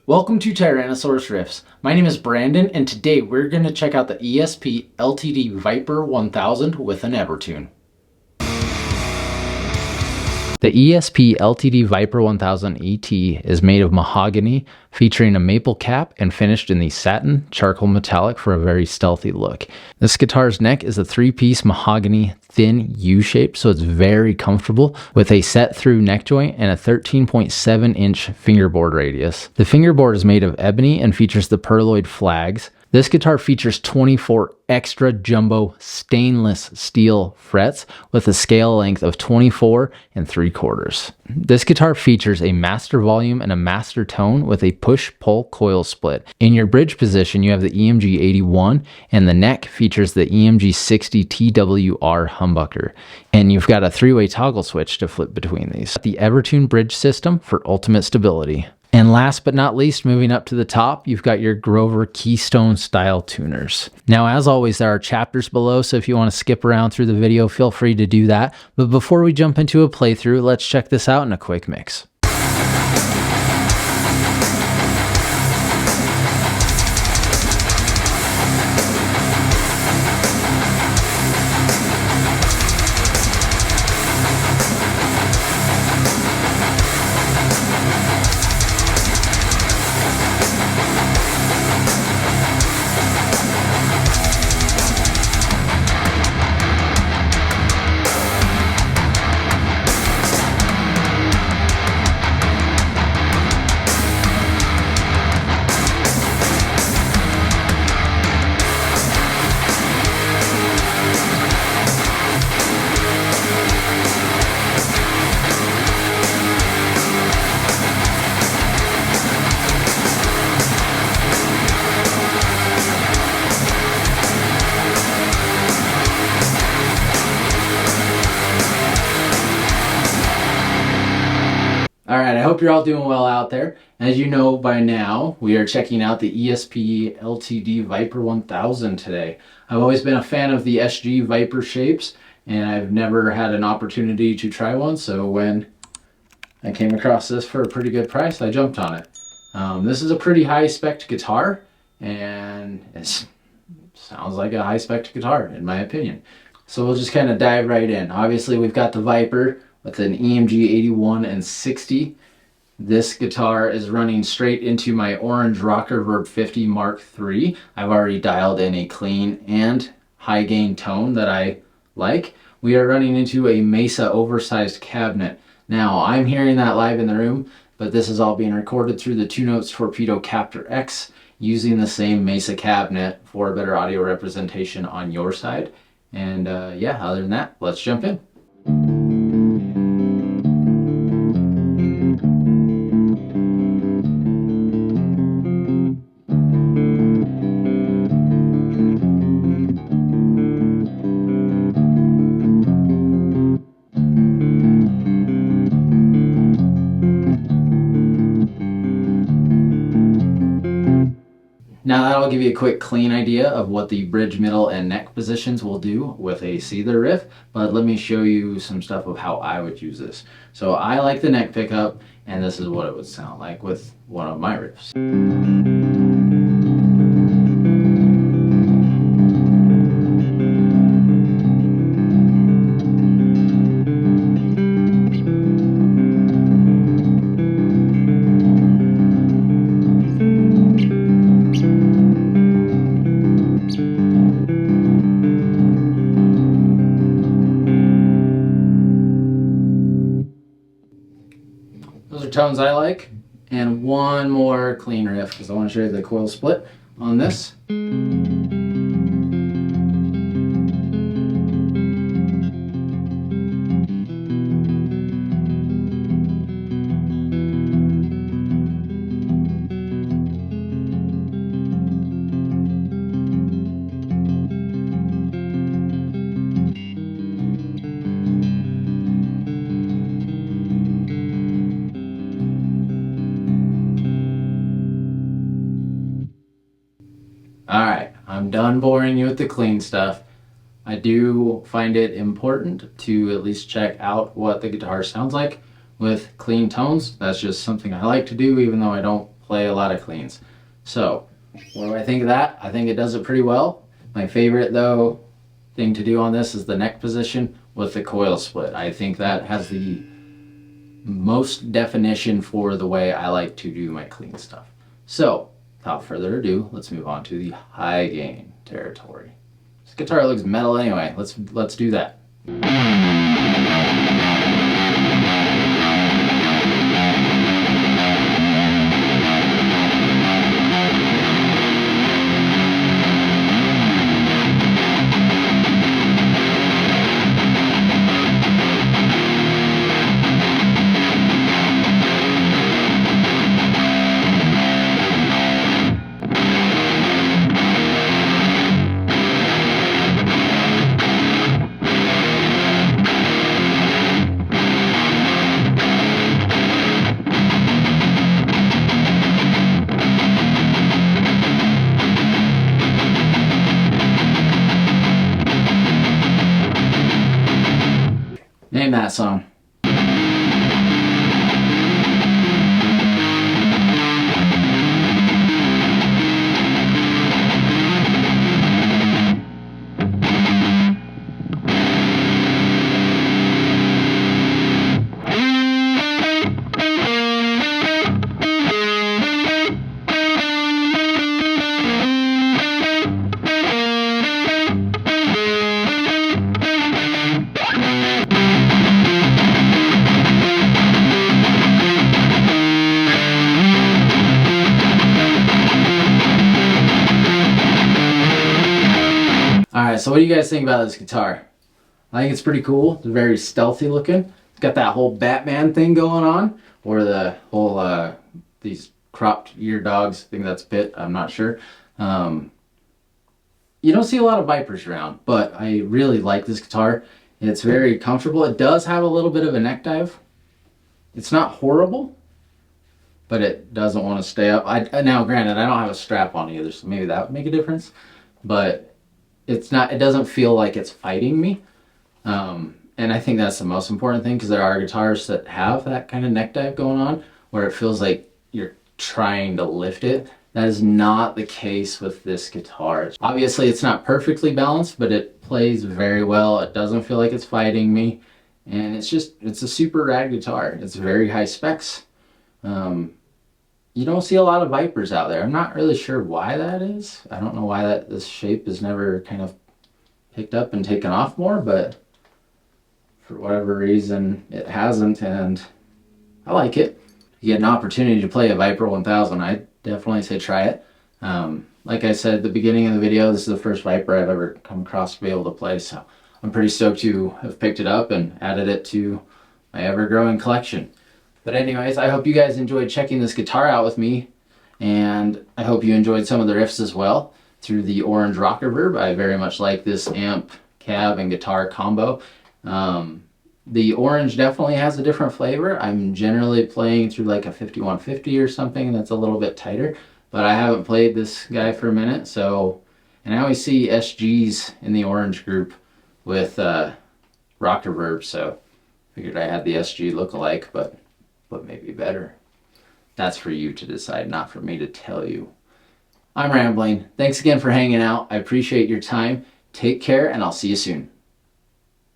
Welcome to Tyrannosaurus Riffs. My name is Brandon, and today we're going to check out the Esp Ltd Viper 1000 with an Evertune. The Esp Ltd Viper 1000 ET is made of mahogany, featuring a maple cap and finished in the satin charcoal metallic for a very stealthy look. This guitar's neck is a 3-piece mahogany thin U-shape, so it's very comfortable with a set-through neck joint and a 13.7-inch fingerboard radius. The fingerboard is made of ebony and features the pearloid flags. This guitar features 24 extra jumbo stainless steel frets with a scale length of 24 3/4. This guitar features a master volume and a master tone with a push-pull coil split. In your bridge position, you have the EMG 81, and the neck features the EMG 60 TWR humbucker. And you've got a 3-way toggle switch to flip between these. The Evertune bridge system for ultimate stability. And last but not least, moving up to the top, you've got your Grover Keystone style tuners. Now, as always, there are chapters below, so if you want to skip around through the video, feel free to do that. But before we jump into a playthrough, let's check this out in a quick mix. Alright, I hope you're all doing well out there. As you know by now, we are checking out the Esp Ltd Viper 1000 today. I've always been a fan of the SG Viper shapes, and I've never had an opportunity to try one, so when I came across this for a pretty good price, I jumped on it. This is a pretty high-spec guitar, and it sounds like a high-spec guitar, in my opinion. So we'll just kind of dive right in. Obviously, we've got the Viper with an EMG 81 and 60. This guitar is running straight into my orange Rockerverb 50 Mark III. I've already dialed in a clean and high gain tone that I like. We are running into a Mesa oversized cabinet. Now, I'm hearing that live in the room, but this is all being recorded through the Notes Torpedo Captor X using the same Mesa cabinet for a better audio representation on your side. And yeah, other than that, let's jump in. Now that'll give you a quick clean idea of what the bridge, middle, and neck positions will do with a Seether riff, but let me show you some stuff of how I would use this. So I like the neck pickup, and this is what it would sound like with one of my riffs. Those are tones I like, and one more clean riff because I want to show you the coil split on this. Alright, I'm done boring you with the clean stuff. I do find it important to at least check out what the guitar sounds like with clean tones. That's just something I like to do, even though I don't play a lot of cleans. So what do I think of that? I think it does it pretty well. My favorite though thing to do on this is the neck position with the coil split. I think that has the most definition for the way I like to do my clean stuff. So without further ado, let's move on to the high gain territory. This guitar looks metal anyway. Let's do that. Name that song. Alright, so what do you guys think about this guitar? I think it's pretty cool. It's very stealthy looking. It's got that whole Batman thing going on, or the whole, these cropped ear dogs. I think that's Pit, I'm not sure. You don't see a lot of Vipers around, but I really like this guitar. It's very comfortable. It does have a little bit of a neck dive. It's not horrible, but it doesn't want to stay up. Now, granted, I don't have a strap on either, so maybe that would make a difference. But it doesn't feel like it's fighting me. And I think that's the most important thing, because there are guitars that have that kind of neck dive going on where it feels like you're trying to lift it. That is not the case with this guitar. Obviously it's not perfectly balanced, but it plays very well. It doesn't feel like it's fighting me. And it's a super rad guitar. It's very high specs. You don't see a lot of Vipers out there. I'm not really sure why that is. I don't know why this shape is never kind of picked up and taken off more, but for whatever reason it hasn't, and I like it. If you get an opportunity to play a Viper 1000, I definitely say try it. Like I said at the beginning of the video, this is the first Viper I've ever come across to be able to play, so I'm pretty stoked to have picked it up and added it to my ever-growing collection. But anyways, I hope you guys enjoyed checking this guitar out with me, and I hope you enjoyed some of the riffs as well through the orange Rockerverb. I very much like this amp, cab, and guitar combo. The orange definitely has a different flavor. I'm generally playing through like a 5150 or something that's a little bit tighter, but I haven't played this guy for a minute, so, and I always see SGs in the orange group with Rockerverb, so figured I had the SG lookalike, but maybe better. That's for you to decide, not for me to tell you. I'm rambling. Thanks again for hanging out. I appreciate your time. Take care, and I'll see you soon.